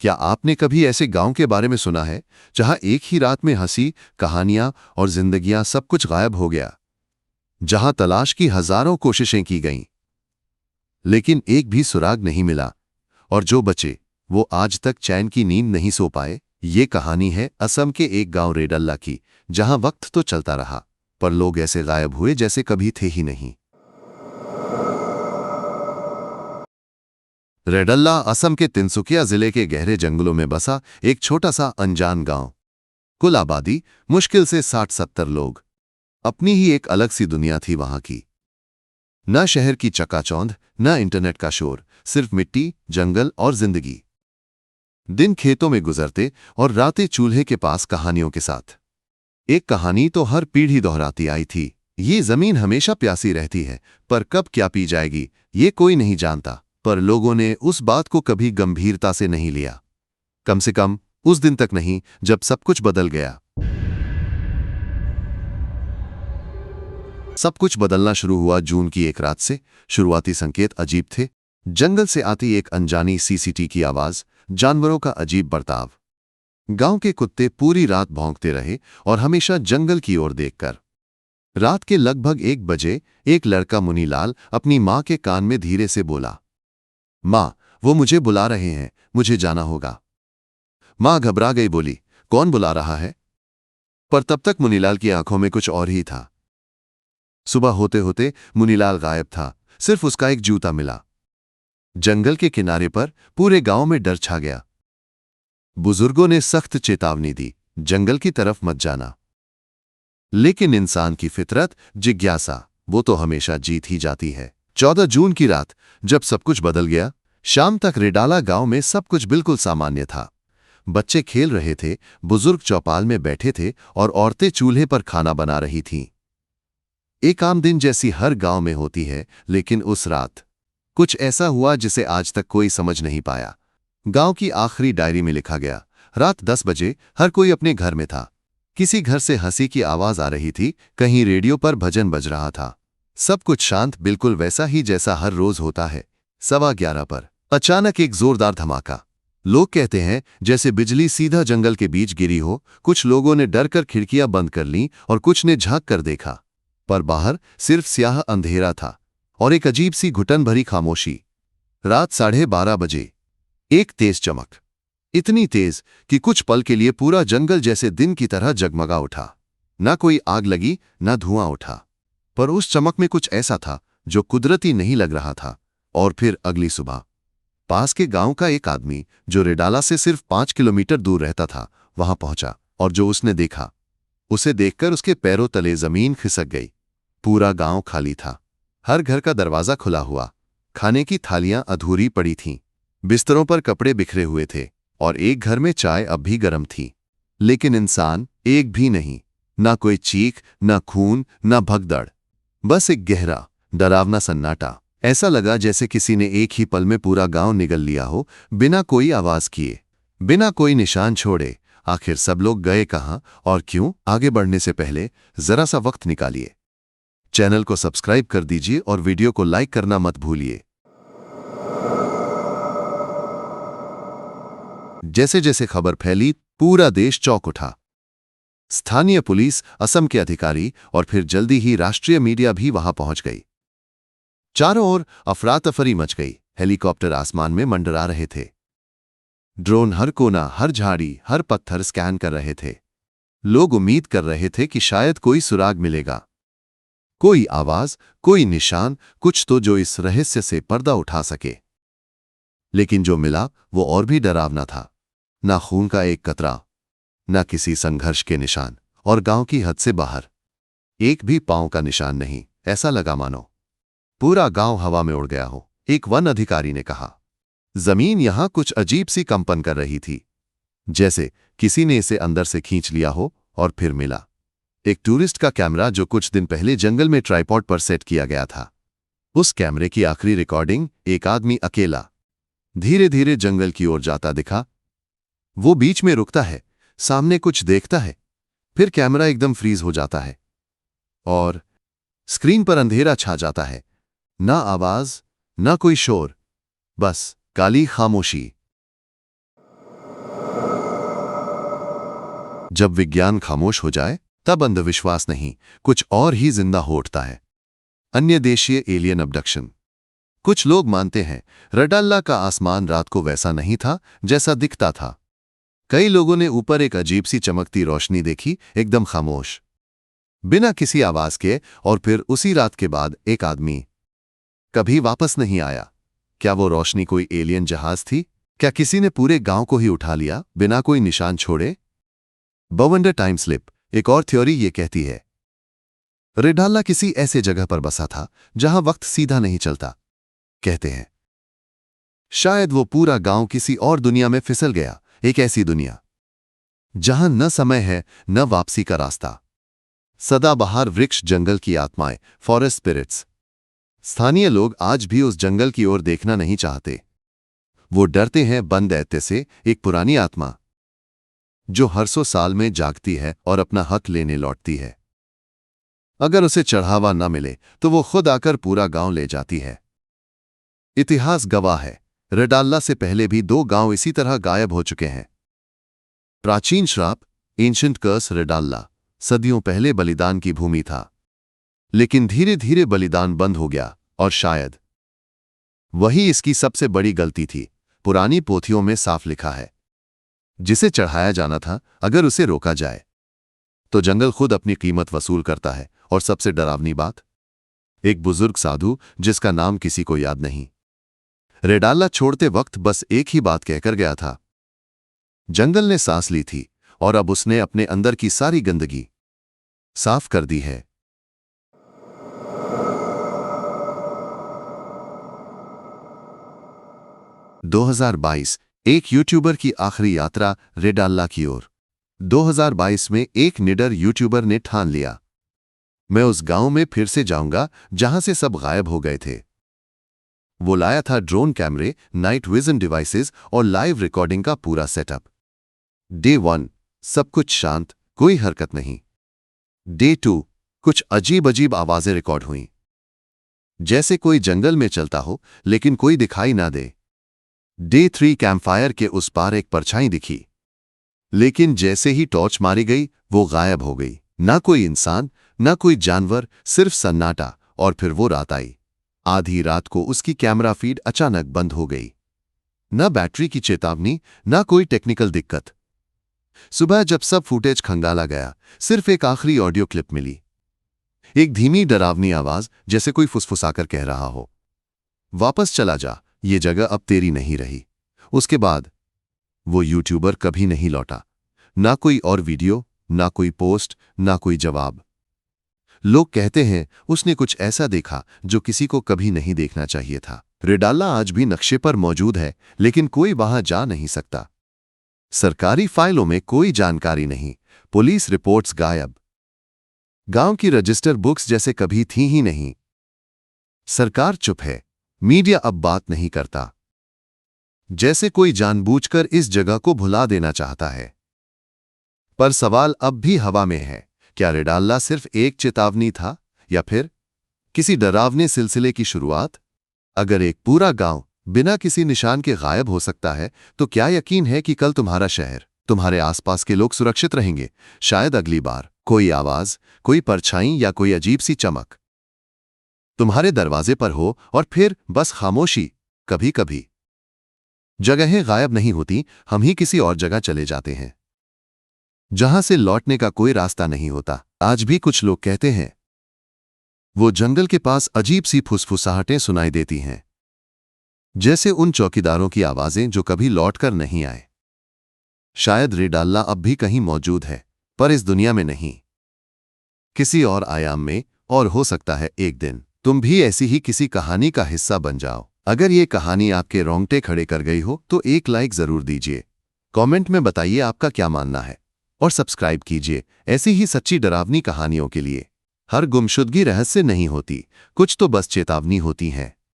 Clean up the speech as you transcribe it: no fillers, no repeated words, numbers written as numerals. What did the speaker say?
क्या आपने कभी ऐसे गांव के बारे में सुना है जहां एक ही रात में हंसी, कहानियां और जिंदगियां सब कुछ गायब हो गया? जहां तलाश की हजारों कोशिशें की गईं, लेकिन एक भी सुराग नहीं मिला, और जो बचे वो आज तक चैन की नींद नहीं सो पाए। ये कहानी है असम के एक गांव रेडल्ला की, जहां वक्त तो चलता रहा, पर लोग ऐसे गायब हुए जैसे कभी थे ही नहीं। रेडल्ला असम के तिनसुकिया जिले के गहरे जंगलों में बसा एक छोटा सा अनजान गांव। कुल आबादी मुश्किल से 60-70 लोग। अपनी ही एक अलग सी दुनिया थी वहां की। न शहर की चकाचौंध, न इंटरनेट का शोर, सिर्फ मिट्टी, जंगल और जिंदगी। दिन खेतों में गुजरते और रातें चूल्हे के पास कहानियों के साथ। एक कहानी तो हर पीढ़ी दोहराती आई थी। ये जमीन हमेशा प्यासी रहती है, पर कब क्या पी जाएगी ये कोई नहीं जानता। पर लोगों ने उस बात को कभी गंभीरता से नहीं लिया, कम से कम उस दिन तक नहीं जब सब कुछ बदल गया। सब कुछ बदलना शुरू हुआ जून की एक रात से। शुरुआती संकेत अजीब थे। जंगल से आती एक अनजानी सीसीटी की आवाज, जानवरों का अजीब बर्ताव। गांव के कुत्ते पूरी रात भौंकते रहे, और हमेशा जंगल की ओर देखकर। रात के लगभग 1 बजे एक लड़का मुनीलाल अपनी मां के कान में धीरे से बोला, मां, वो मुझे बुला रहे हैं, मुझे जाना होगा। मां घबरा गई, बोली, कौन बुला रहा है? पर तब तक मुनीलाल की आंखों में कुछ और ही था। सुबह होते होते मुनीलाल गायब था, सिर्फ उसका एक जूता मिला। जंगल के किनारे पर पूरे गांव में डर छा गया। बुजुर्गों ने सख्त चेतावनी दी, जंगल की तरफ मत जाना। लेकिन इंसान की फितरत, जिज्ञासा, वो तो हमेशा जीत ही जाती है। 14 जून की रात, जब सब कुछ बदल गया। शाम तक रेडाला गांव में सब कुछ बिल्कुल सामान्य था। बच्चे खेल रहे थे, बुजुर्ग चौपाल में बैठे थे, और औरतें चूल्हे पर खाना बना रही थीं। एक आम दिन जैसी हर गांव में होती है, लेकिन उस रात कुछ ऐसा हुआ जिसे आज तक कोई समझ नहीं पाया। गांव की आखिरी डायरी में लिखा गया, रात 10 बजे हर कोई अपने घर में था। किसी घर से हंसी की आवाज आ रही थी, कहीं रेडियो पर भजन बज रहा था। सब कुछ शांत, बिल्कुल वैसा ही जैसा हर रोज होता है। 11:15 पर अचानक एक जोरदार धमाका। लोग कहते हैं जैसे बिजली सीधा जंगल के बीच गिरी हो। कुछ लोगों ने डर कर खिड़कियां बंद कर लीं, और कुछ ने झांक कर देखा, पर बाहर सिर्फ स्याह अंधेरा था और एक अजीब सी घुटन भरी खामोशी। रात 12:30 बजे एक तेज चमक, इतनी तेज कि कुछ पल के लिए पूरा जंगल जैसे दिन की तरह जगमगा उठा। ना कोई आग लगी, ना धुआं उठा, पर उस चमक में कुछ ऐसा था जो कुदरती नहीं लग रहा था। और फिर अगली सुबह पास के गांव का एक आदमी, जो रेडाला से सिर्फ 5 किलोमीटर दूर रहता था, वहां पहुंचा, और जो उसने देखा, उसे देखकर उसके पैरों तले जमीन खिसक गई। पूरा गांव खाली था। हर घर का दरवाजा खुला हुआ, खाने की थालियां अधूरी पड़ी थीं, बिस्तरों पर कपड़े बिखरे हुए थे, और एक घर में चाय अब भी गर्म थी। लेकिन इंसान एक भी नहीं। ना कोई चीख, ना खून, ना भगदड़, बस एक गहरा, डरावना सन्नाटा। ऐसा लगा जैसे किसी ने एक ही पल में पूरा गांव निगल लिया हो, बिना कोई आवाज किए, बिना कोई निशान छोड़े। आखिर सब लोग गए कहां और क्यों? आगे बढ़ने से पहले जरा सा वक्त निकालिए, चैनल को सब्सक्राइब कर दीजिए और वीडियो को लाइक करना मत भूलिए। जैसे जैसे खबर फैली, पूरा देश चौंक उठा। स्थानीय पुलिस, असम के अधिकारी, और फिर जल्दी ही राष्ट्रीय मीडिया भी वहां पहुंच गई। चारों ओर अफरा तफरी मच गई। हेलीकॉप्टर आसमान में मंडरा रहे थे। ड्रोन हर कोना, हर झाड़ी, हर पत्थर स्कैन कर रहे थे। लोग उम्मीद कर रहे थे कि शायद कोई सुराग मिलेगा, कोई आवाज, कोई निशान, कुछ तो जो इस रहस्य से पर्दा उठा सके। लेकिन जो मिला वो और भी डरावना था। ना खून का एक कतरा, ना किसी संघर्ष के निशान, और गांव की हद से बाहर एक भी पांव का निशान नहीं। ऐसा लगा मानो पूरा गांव हवा में उड़ गया हो। एक वन अधिकारी ने कहा, जमीन यहां कुछ अजीब सी कंपन कर रही थी, जैसे किसी ने इसे अंदर से खींच लिया हो। और फिर मिला एक टूरिस्ट का कैमरा, जो कुछ दिन पहले जंगल में ट्राइपॉड पर सेट किया गया था। उस कैमरे की आखिरी रिकॉर्डिंग, एक आदमी अकेला धीरे धीरे जंगल की ओर जाता दिखा। वो बीच में रुकता है, सामने कुछ देखता है, फिर कैमरा एकदम फ्रीज हो जाता है, और स्क्रीन पर अंधेरा छा जाता है। ना आवाज, ना कोई शोर, बस काली खामोशी। जब विज्ञान खामोश हो जाए तब अंधविश्वास नहीं, कुछ और ही जिंदा हो उठता है। अन्य देशीय एलियन अबडक्शन। कुछ लोग मानते हैं रडाल्ला का आसमान रात को वैसा नहीं था जैसा दिखता था। कई लोगों ने ऊपर एक अजीब सी चमकती रोशनी देखी, एकदम खामोश, बिना किसी आवाज के, और फिर उसी रात के बाद एक आदमी कभी वापस नहीं आया। क्या वो रोशनी कोई एलियन जहाज थी? क्या किसी ने पूरे गांव को ही उठा लिया बिना कोई निशान छोड़े? बवंडर टाइम स्लिप। एक और थ्योरी ये कहती है रेडाल्ला किसी ऐसे जगह पर बसा था जहां वक्त सीधा नहीं चलता। कहते हैं शायद वो पूरा गांव किसी और दुनिया में फिसल गया, एक ऐसी दुनिया जहां न समय है न वापसी का रास्ता। सदाबहार वृक्ष, जंगल की आत्माएं, फॉरेस्ट स्पिरिट्स। स्थानीय लोग आज भी उस जंगल की ओर देखना नहीं चाहते। वो डरते हैं बंद दैत्य से, एक पुरानी आत्मा जो हर 100 साल में जागती है और अपना हक लेने लौटती है। अगर उसे चढ़ावा न मिले तो वो खुद आकर पूरा गांव ले जाती है। इतिहास गवाह है रेडाल्ला से पहले भी 2 गांव इसी तरह गायब हो चुके हैं। प्राचीन श्राप, एंशिएंट कर्स रेडाल्ला सदियों पहले बलिदान की भूमि था, लेकिन धीरे धीरे बलिदान बंद हो गया और शायद वही इसकी सबसे बड़ी गलती थी। पुरानी पोथियों में साफ लिखा है जिसे चढ़ाया जाना था अगर उसे रोका जाए तो जंगल खुद अपनी कीमत वसूल करता है। और सबसे डरावनी बात, एक बुजुर्ग साधु जिसका नाम किसी को याद नहीं, रेडाल्ला छोड़ते वक्त बस एक ही बात कहकर गया था। जंगल ने सांस ली थी और अब उसने अपने अंदर की सारी गंदगी साफ कर दी है। – 2022 एक यूट्यूबर की आखिरी यात्रा रेडाल्ला की ओर। 2022 में एक निडर यूट्यूबर ने ठान लिया, मैं उस गांव में फिर से जाऊंगा जहां से सब गायब हो गए थे। वो लाया था ड्रोन कैमरे, नाइट विजन डिवाइसेस और लाइव रिकॉर्डिंग का पूरा सेटअप। डे 1 सब कुछ शांत, कोई हरकत नहीं। डे 2 कुछ अजीब अजीब आवाजें रिकॉर्ड हुईं, जैसे कोई जंगल में चलता हो लेकिन कोई दिखाई ना दे। डे 3 कैंपफायर के उस पार एक परछाई दिखी, लेकिन जैसे ही टॉर्च मारी गई वो गायब हो गई। ना कोई इंसान, ना कोई जानवर, सिर्फ सन्नाटा। और फिर वो रात आई। आधी रात को उसकी कैमरा फीड अचानक बंद हो गई। न बैटरी की चेतावनी, ना कोई टेक्निकल दिक्कत। सुबह जब सब फुटेज खंगाला गया, सिर्फ एक आखिरी ऑडियो क्लिप मिली। एक धीमी डरावनी आवाज, जैसे कोई फुसफुसाकर कह रहा हो, वापस चला जा, ये जगह अब तेरी नहीं रही। उसके बाद वो यूट्यूबर कभी नहीं लौटा। ना कोई और वीडियो, ना कोई पोस्ट, ना कोई जवाब। लोग कहते हैं उसने कुछ ऐसा देखा जो किसी को कभी नहीं देखना चाहिए था। रेडाल्ला आज भी नक्शे पर मौजूद है, लेकिन कोई वहां जा नहीं सकता। सरकारी फाइलों में कोई जानकारी नहीं, पुलिस रिपोर्ट्स गायब, गांव की रजिस्टर बुक्स जैसे कभी थी ही नहीं। सरकार चुप है, मीडिया अब बात नहीं करता, जैसे कोई जानबूझकर इस जगह को भुला देना चाहता है। पर सवाल अब भी हवा में है, क्या रेडाल्ला सिर्फ एक चेतावनी था या फिर किसी डरावने सिलसिले की शुरुआत? अगर एक पूरा गांव बिना किसी निशान के गायब हो सकता है, तो क्या यकीन है कि कल तुम्हारा शहर, तुम्हारे आसपास के लोग सुरक्षित रहेंगे? शायद अगली बार कोई आवाज, कोई परछाई या कोई अजीब सी चमक तुम्हारे दरवाजे पर हो और फिर बस खामोशी। कभी कभी जगहें गायब नहीं होती, हम ही किसी और जगह चले जाते हैं जहां से लौटने का कोई रास्ता नहीं होता। आज भी कुछ लोग कहते हैं वो जंगल के पास अजीब सी फुसफुसाहटें सुनाई देती हैं, जैसे उन चौकीदारों की आवाजें जो कभी लौटकर नहीं आए। शायद रेडाल्ला अब भी कहीं मौजूद है, पर इस दुनिया में नहीं, किसी और आयाम में। और हो सकता है एक दिन तुम भी ऐसी ही किसी कहानी का हिस्सा बन जाओ। अगर ये कहानी आपके रोंगटे खड़े कर गई हो तो एक लाइक जरूर दीजिए, कमेंट में बताइए आपका क्या मानना है, और सब्सक्राइब कीजिए ऐसी ही सच्ची डरावनी कहानियों के लिए। हर गुमशुदगी रहस्य नहीं होती, कुछ तो बस चेतावनी होती है।